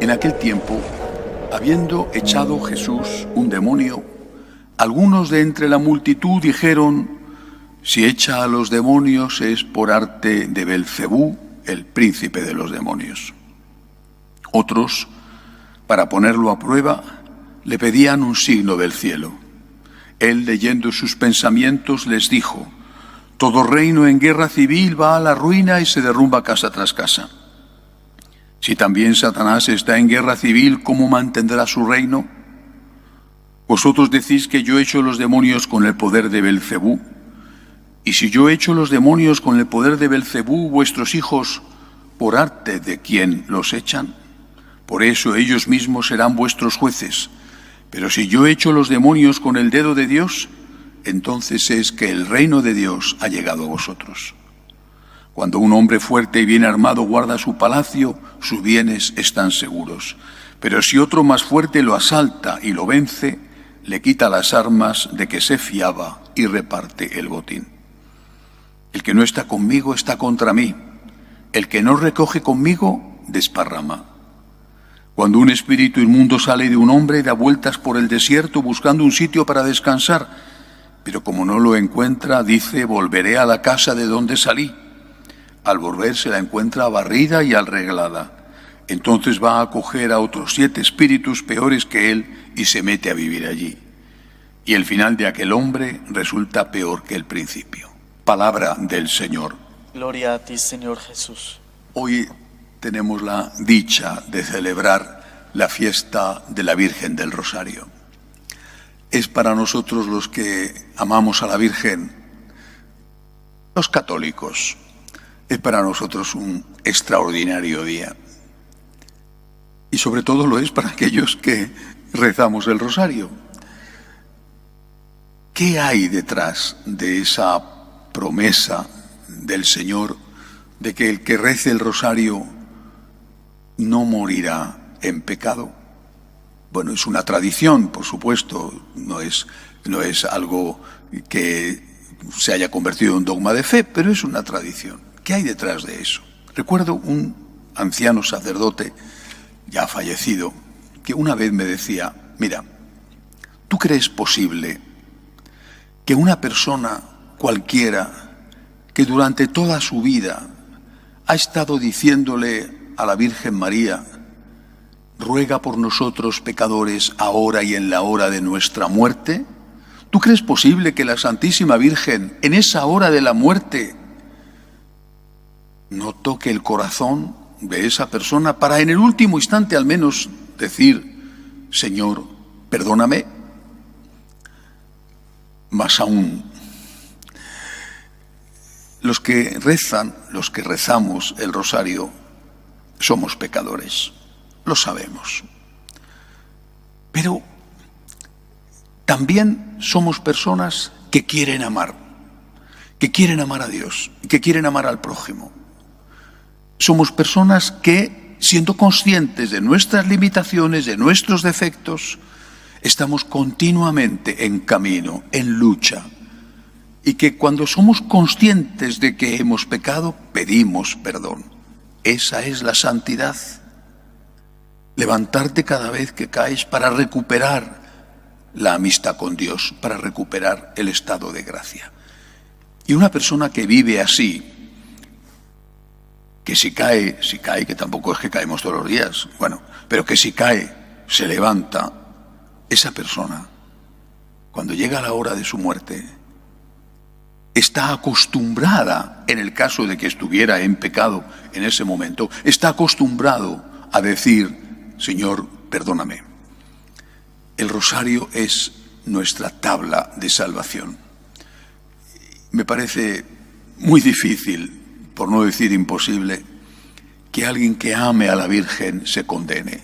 En aquel tiempo, habiendo echado Jesús un demonio, algunos de entre la multitud dijeron: si echa a los demonios es por arte de Belcebú, el príncipe de los demonios. Otros, para ponerlo a prueba, le pedían un signo del cielo. Él, leyendo sus pensamientos, les dijo: todo reino en guerra civil va a la ruina y se derrumba casa tras casa. Si también Satanás está en guerra civil, ¿cómo mantendrá su reino? Vosotros decís que yo echo los demonios con el poder de Belcebú. Y si yo echo los demonios con el poder de Belcebú, vuestros hijos, ¿por arte de quién los echan? Por eso ellos mismos serán vuestros jueces. Pero si yo echo los demonios con el dedo de Dios, entonces es que el reino de Dios ha llegado a vosotros. Cuando un hombre fuerte y bien armado guarda su palacio, sus bienes están seguros. Pero si otro más fuerte lo asalta y lo vence, le quita las armas de que se fiaba y reparte el botín. El que no está conmigo está contra mí. El que no recoge conmigo, desparrama. Cuando un espíritu inmundo sale de un hombre, da vueltas por el desierto buscando un sitio para descansar. Pero como no lo encuentra, dice: volveré a la casa de donde salí. Al volver se la encuentra barrida y arreglada. Entonces va a acoger a otros 7 espíritus peores que él y se mete a vivir allí. Y el final de aquel hombre resulta peor que el principio. Palabra del Señor. Gloria a ti, Señor Jesús. Hoy tenemos la dicha de celebrar la fiesta de la Virgen del Rosario. Es para nosotros, los que amamos a la Virgen, los católicos, es para nosotros un extraordinario día. Y sobre todo lo es para aquellos que rezamos el Rosario. ¿Qué hay detrás de esa promesa del Señor de que el que rece el Rosario no morirá en pecado? Bueno, es una tradición, por supuesto, no es algo que se haya convertido en dogma de fe, pero es una tradición. ¿Qué hay detrás de eso? Recuerdo un anciano sacerdote, ya fallecido, que una vez me decía: mira, ¿tú crees posible que una persona cualquiera que durante toda su vida ha estado diciéndole a la Virgen María: ruega por nosotros pecadores ahora y en la hora de nuestra muerte? ¿Tú crees posible que la Santísima Virgen, en esa hora de la muerte, no toque el corazón de esa persona para en el último instante al menos decir: Señor, perdóname? Más aún, los que rezan, los que rezamos el Rosario, somos pecadores, lo sabemos. Pero también somos personas que quieren amar a Dios, que quieren amar al prójimo. Somos personas que, siendo conscientes de nuestras limitaciones, de nuestros defectos, estamos continuamente en camino, en lucha. Y que cuando somos conscientes de que hemos pecado, pedimos perdón. Esa es la santidad. Levantarte cada vez que caes para recuperar la amistad con Dios, para recuperar el estado de gracia. Y una persona que vive así, que si cae, que tampoco es que caemos todos los días, bueno, pero que si cae, se levanta, esa persona, cuando llega la hora de su muerte, está acostumbrada, en el caso de que estuviera en pecado en ese momento, está acostumbrado a decir: Señor, perdóname. El Rosario es nuestra tabla de salvación. Me parece muy difícil, por no decir imposible, que alguien que ame a la Virgen se condene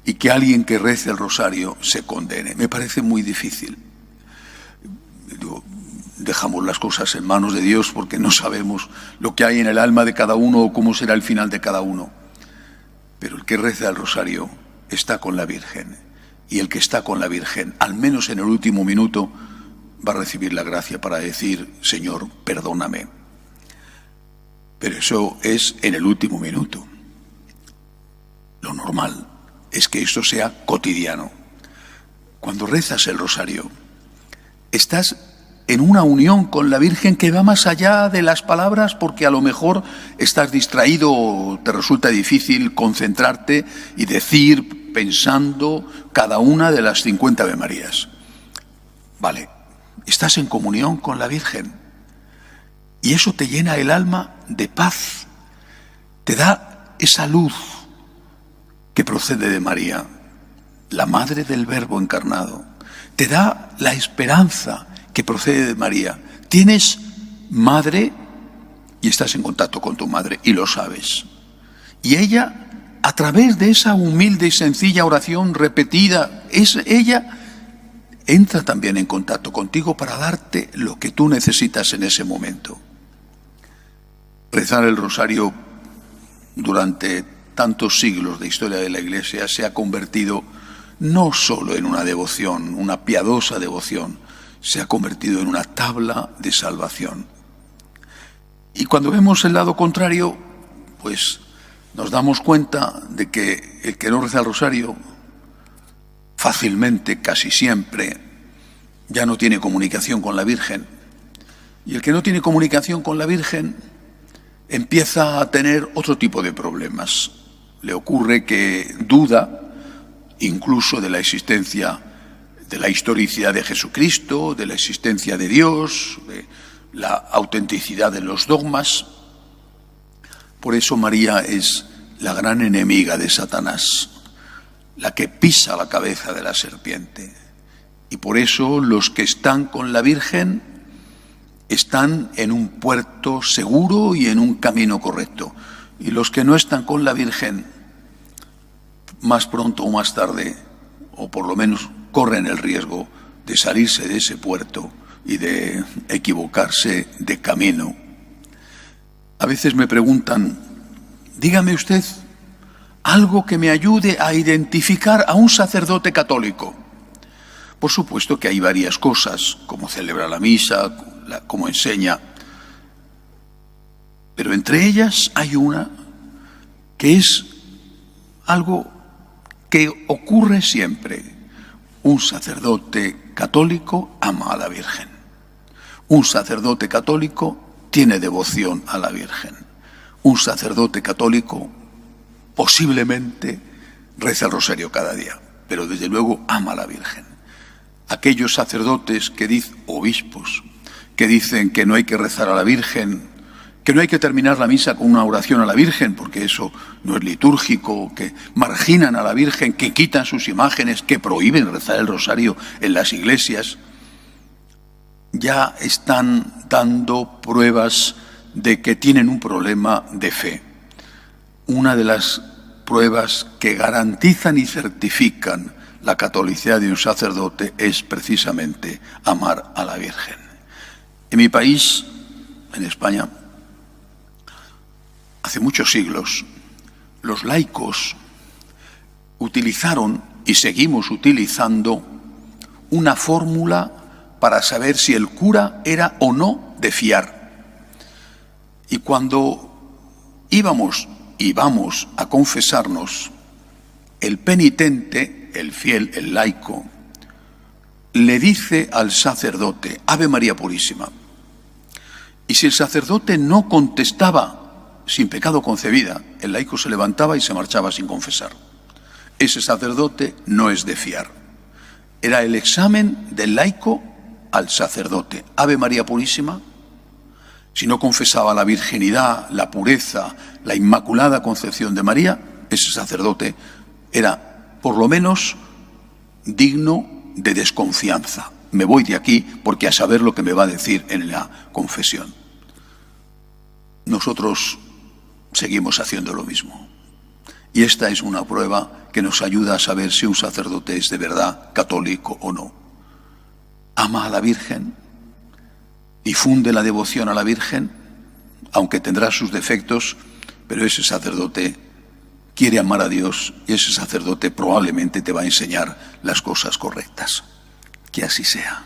y que alguien que rece el Rosario se condene. Me parece muy difícil. Dejamos las cosas en manos de Dios porque no sabemos lo que hay en el alma de cada uno o cómo será el final de cada uno. Pero el que reza el Rosario está con la Virgen, y el que está con la Virgen, al menos en el último minuto, va a recibir la gracia para decir: Señor, perdóname. Pero eso es en el último minuto. Lo normal es que esto sea cotidiano. Cuando rezas el rosario, estás en una unión con la Virgen que va más allá de las palabras, porque a lo mejor estás distraído o te resulta difícil concentrarte y decir, pensando cada una de las 50 Ave Marías. Vale, estás en comunión con la Virgen y eso te llena el alma de paz, te da esa luz que procede de María, la Madre del Verbo encarnado, te da la esperanza que procede de María. Tienes madre y estás en contacto con tu madre y lo sabes. Y ella, a través de esa humilde y sencilla oración repetida, ella entra también en contacto contigo para darte lo que tú necesitas en ese momento. Rezar el rosario durante tantos siglos de historia de la Iglesia se ha convertido no solo en una devoción, una piadosa devoción, se ha convertido en una tabla de salvación. Y cuando vemos el lado contrario, pues nos damos cuenta de que el que no reza el rosario fácilmente, casi siempre, ya no tiene comunicación con la Virgen. Y el que no tiene comunicación con la Virgen empieza a tener otro tipo de problemas. Le ocurre que duda incluso de la existencia, de la historicidad de Jesucristo, de la existencia de Dios, de la autenticidad de los dogmas. Por eso María es la gran enemiga de Satanás, la que pisa la cabeza de la serpiente. Y por eso los que están con la Virgen están en un puerto seguro y en un camino correcto. Y los que no están con la Virgen, más pronto o más tarde, o por lo menos corren el riesgo de salirse de ese puerto y de equivocarse de camino. A veces me preguntan, dígame usted algo que me ayude a identificar a un sacerdote católico. Por supuesto que hay varias cosas, como celebra la misa, como enseña, pero entre ellas hay una que es algo que ocurre siempre. Un sacerdote católico ama a la Virgen. Un sacerdote católico tiene devoción a la Virgen. Un sacerdote católico posiblemente reza el rosario cada día, pero desde luego ama a la Virgen. Aquellos sacerdotes obispos, que dicen que no hay que rezar a la Virgen, que no hay que terminar la misa con una oración a la Virgen, porque eso no es litúrgico, que marginan a la Virgen, que quitan sus imágenes, que prohíben rezar el rosario en las iglesias, ya están dando pruebas de que tienen un problema de fe. Una de las pruebas que garantizan y certifican la catolicidad de un sacerdote es precisamente amar a la Virgen. En mi país, en España, hace muchos siglos, los laicos utilizaron y seguimos utilizando una fórmula para saber si el cura era o no de fiar. Y cuando íbamos y vamos a confesarnos, el penitente, el fiel, el laico, le dice al sacerdote, Ave María Purísima. Y si el sacerdote no contestaba sin pecado concebida, el laico se levantaba y se marchaba sin confesar. Ese sacerdote no es de fiar. Era el examen del laico al sacerdote. Ave María Purísima. Si no confesaba la virginidad, la pureza, la inmaculada concepción de María, ese sacerdote era, por lo menos, digno de desconfianza. Me voy de aquí porque a saber lo que me va a decir en la confesión. Nosotros seguimos haciendo lo mismo. Y esta es una prueba que nos ayuda a saber si un sacerdote es de verdad católico o no. Ama a la Virgen, difunde la devoción a la Virgen, aunque tendrá sus defectos, pero ese sacerdote quiere amar a Dios y ese sacerdote probablemente te va a enseñar las cosas correctas. Que así sea.